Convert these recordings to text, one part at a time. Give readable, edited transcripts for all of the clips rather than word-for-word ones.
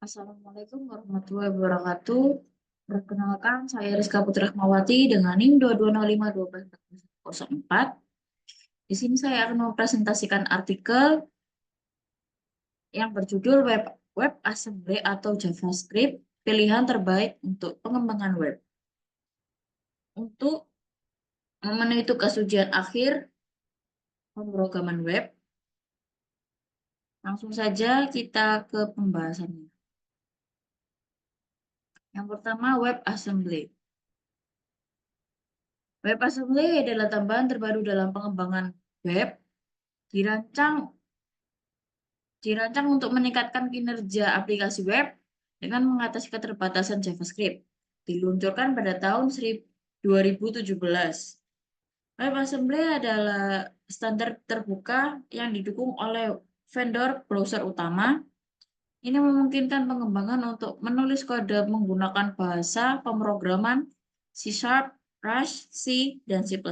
Assalamualaikum warahmatullahi wabarakatuh. Perkenalkan, saya Rizka Putrahmawati dengan NIM 2205124. Di sini saya akan mempresentasikan artikel yang berjudul Web Assembly atau JavaScript, pilihan terbaik untuk pengembangan web. Untuk memenuhi tugas ujian akhir pemrograman web, langsung saja kita ke pembahasannya. Yang pertama, Web Assembly. Web Assembly adalah tambahan terbaru dalam pengembangan web, dirancang dirancang untuk meningkatkan kinerja aplikasi web dengan mengatasi keterbatasan JavaScript. Diluncurkan pada tahun 2017. WebAssembly adalah standar terbuka yang didukung oleh vendor browser utama. Ini memungkinkan pengembangan untuk menulis kode menggunakan bahasa pemrograman C#, Rush, C, dan C++.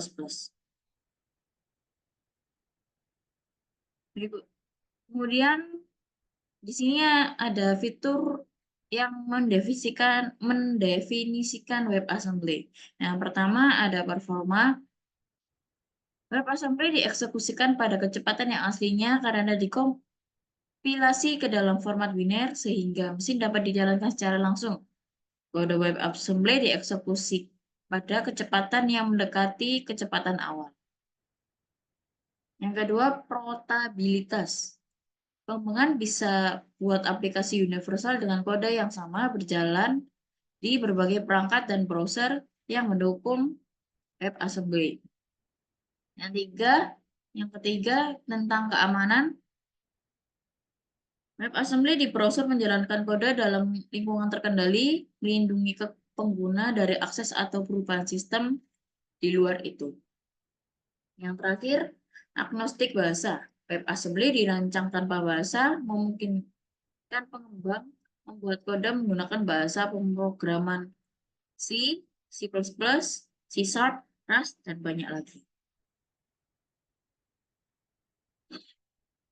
Kemudian di sini ada fitur yang mendefinisikan WebAssembly. Yang pertama ada performa. WebAssembly dieksekusikan pada kecepatan yang aslinya karena dikompilasi ke dalam format biner sehingga mesin dapat dijalankan secara langsung. Kode WebAssembly dieksekusi pada kecepatan yang mendekati kecepatan awal. Yang kedua, portabilitas. Pengembangan bisa buat aplikasi universal dengan kode yang sama berjalan di berbagai perangkat dan browser yang mendukung WebAssembly. Yang ketiga tentang keamanan. WebAssembly di browser menjalankan kode dalam lingkungan terkendali, melindungi pengguna dari akses atau perubahan sistem di luar itu. Yang terakhir, agnostik bahasa. WebAssembly dirancang tanpa bahasa, memungkinkan pengembang membuat kode menggunakan bahasa pemrograman C, C++, C#, Rust, dan banyak lagi.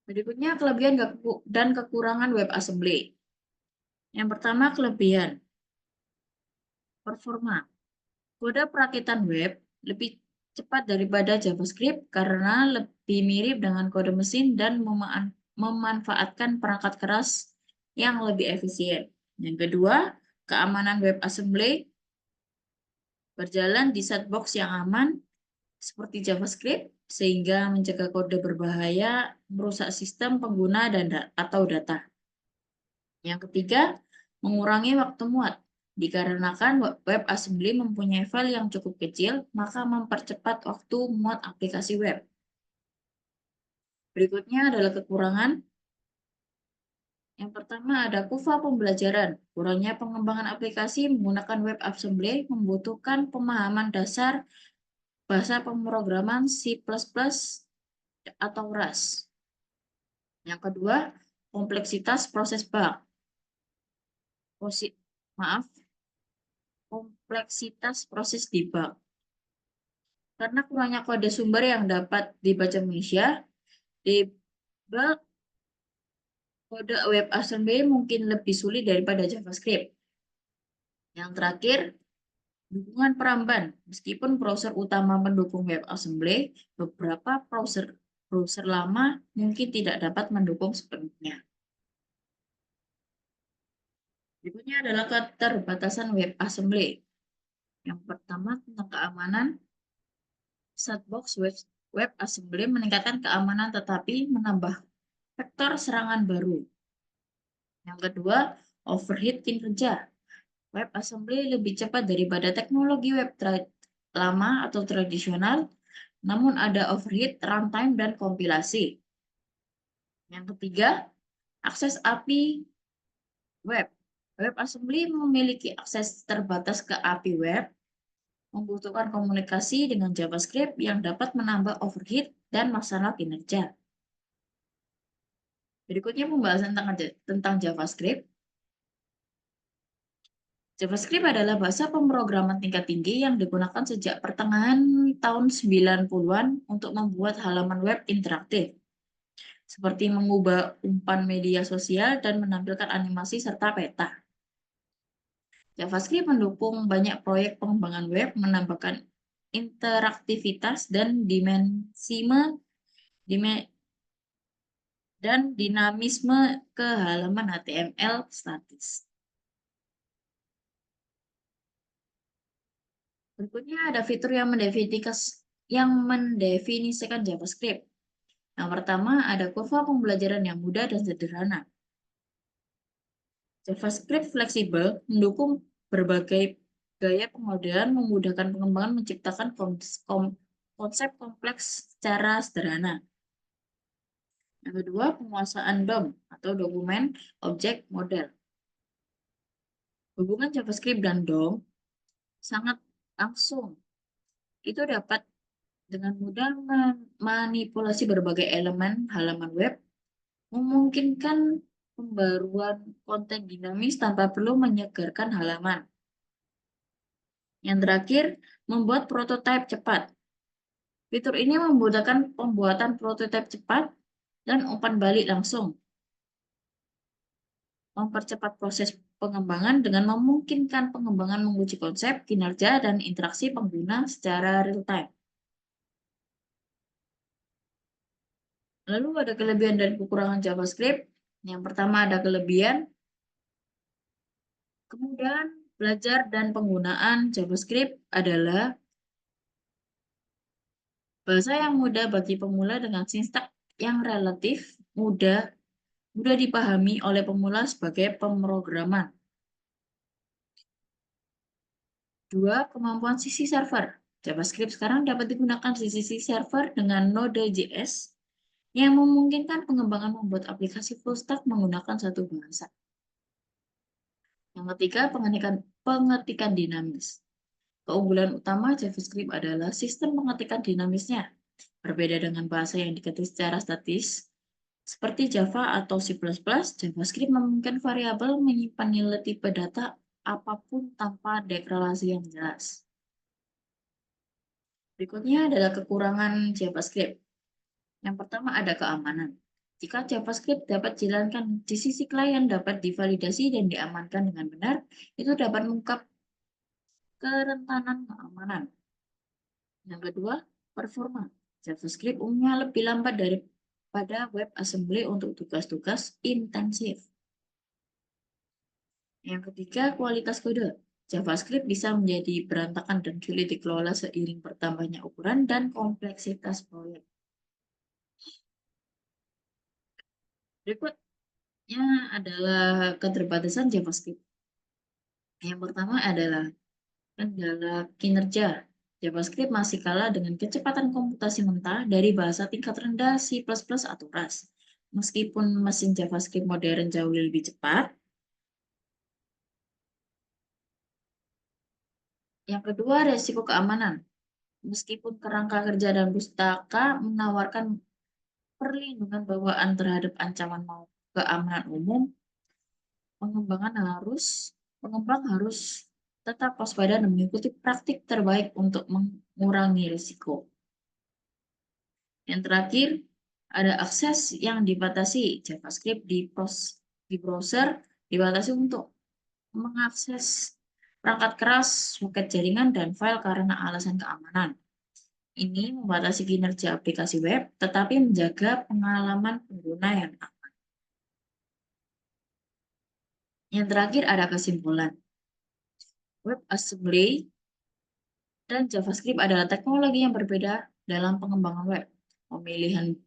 Berikutnya kelebihan dan kekurangan WebAssembly. Yang pertama, kelebihan. Performa. Kode perakitan web lebih cepat daripada JavaScript karena lebih mirip dengan kode mesin dan memanfaatkan perangkat keras yang lebih efisien. Yang kedua, keamanan WebAssembly berjalan di sandbox yang aman seperti JavaScript sehingga mencegah kode berbahaya merusak sistem pengguna atau data. Yang ketiga, mengurangi waktu muat. Dikarenakan WebAssembly mempunyai file yang cukup kecil, maka mempercepat waktu muat aplikasi web. Berikutnya adalah kekurangan. Yang pertama ada kurva pembelajaran. Kurangnya pengembangan aplikasi menggunakan WebAssembly membutuhkan pemahaman dasar bahasa pemrograman C++ atau Rust. Yang kedua, kompleksitas proses bug. Kompleksitas proses debug. Karena kurangnya kode sumber yang dapat dibaca manusia, debug kode WebAssembly mungkin lebih sulit daripada JavaScript. Yang terakhir, dukungan peramban. Meskipun browser utama mendukung WebAssembly, beberapa browser lama mungkin tidak dapat mendukung sepenuhnya. Berikutnya adalah keterbatasan WebAssembly. Yang pertama tentang keamanan. Sandbox WebAssembly meningkatkan keamanan tetapi menambah vektor serangan baru. Yang kedua, overheat kinerja. WebAssembly lebih cepat daripada teknologi web lama atau tradisional, namun ada overheat runtime dan kompilasi. Yang ketiga, akses API web. WebAssembly memiliki akses terbatas ke API web, membutuhkan komunikasi dengan JavaScript yang dapat menambah overheat dan masalah kinerja. Berikutnya pembahasan tentang JavaScript. JavaScript adalah bahasa pemrograman tingkat tinggi yang digunakan sejak pertengahan tahun 90-an untuk membuat halaman web interaktif. seperti mengubah umpan media sosial dan menampilkan animasi serta peta. JavaScript mendukung banyak proyek pengembangan web, menambahkan interaktivitas dan dinamisme ke halaman HTML statis. Berikutnya ada fitur yang mendefinisikan JavaScript. Yang pertama ada kurva pembelajaran yang mudah dan sederhana. JavaScript fleksibel mendukung berbagai gaya pengodean, memudahkan pengembangan, menciptakan konsep kompleks secara sederhana. Yang kedua, penguasaan DOM atau Dokumen Object Model. Hubungan JavaScript dan DOM sangat langsung. Itu dapat dengan mudah memanipulasi berbagai elemen halaman web, memungkinkan pembaruan konten dinamis tanpa perlu menyegarkan halaman. Yang terakhir, membuat prototipe cepat. Fitur ini memudahkan pembuatan prototipe cepat dan umpan balik langsung. Mempercepat proses pengembangan dengan memungkinkan pengembangan menguji konsep, kinerja, dan interaksi pengguna secara real-time. Lalu ada kelebihan dan kekurangan JavaScript. Yang pertama ada kelebihan, kemudahan belajar dan penggunaan JavaScript adalah bahasa yang mudah bagi pemula dengan sintaks yang relatif mudah dipahami oleh pemula sebagai pemrograman. 2. Kemampuan sisi server. JavaScript sekarang dapat digunakan di sisi server dengan Node.js yang memungkinkan pengembangan membuat aplikasi full stack menggunakan satu bahasa. Yang ketiga, pengetikan dinamis. Keunggulan utama JavaScript adalah sistem pengetikan dinamisnya. Berbeda dengan bahasa yang diketik secara statis, seperti Java atau C++, JavaScript memungkinkan variabel menyimpan nilai tipe data apapun tanpa deklarasi yang jelas. Berikutnya adalah kekurangan JavaScript. Yang pertama ada keamanan. Jika JavaScript dapat dijalankan di sisi klien, dapat divalidasi dan diamankan dengan benar, itu dapat mengungkap kerentanan keamanan. Yang kedua, performa. JavaScript umumnya lebih lambat daripada WebAssembly untuk tugas-tugas intensif. Yang ketiga, kualitas kode. JavaScript bisa menjadi berantakan dan sulit dikelola seiring bertambahnya ukuran dan kompleksitas proyek. Berikutnya adalah keterbatasan JavaScript. Yang pertama adalah kendala kinerja. JavaScript masih kalah dengan kecepatan komputasi mentah dari bahasa tingkat rendah C++ atau Rust. Meskipun mesin JavaScript modern jauh lebih cepat. Yang kedua, resiko keamanan. Meskipun kerangka kerja dan pustaka menawarkan perlindungan bawaan terhadap ancaman maupun keamanan umum, pengembang harus tetap waspada dan mengikuti praktik terbaik untuk mengurangi risiko. Yang terakhir, ada akses yang dibatasi. JavaScript di browser dibatasi untuk mengakses perangkat keras, soket jaringan, dan file karena alasan keamanan. Ini membatasi kinerja aplikasi web, tetapi menjaga pengalaman pengguna yang aman. Yang terakhir ada kesimpulan. WebAssembly dan JavaScript adalah teknologi yang berbeda dalam pengembangan web. Pemilihan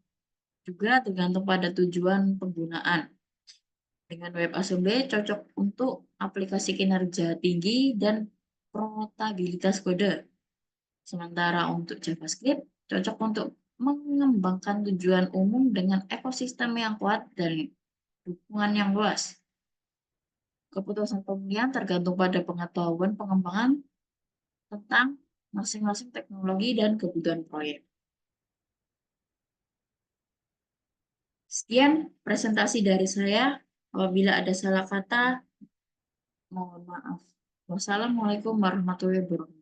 juga tergantung pada tujuan penggunaan. Dengan WebAssembly cocok untuk aplikasi kinerja tinggi dan portabilitas kode. Sementara untuk JavaScript cocok untuk mengembangkan tujuan umum dengan ekosistem yang kuat dan dukungan yang luas. Keputusan pemilihan tergantung pada pengetahuan pengembangan tentang masing-masing teknologi dan kebutuhan proyek. Sekian presentasi dari saya. Apabila ada salah kata, mohon maaf. Wassalamualaikum warahmatullahi wabarakatuh.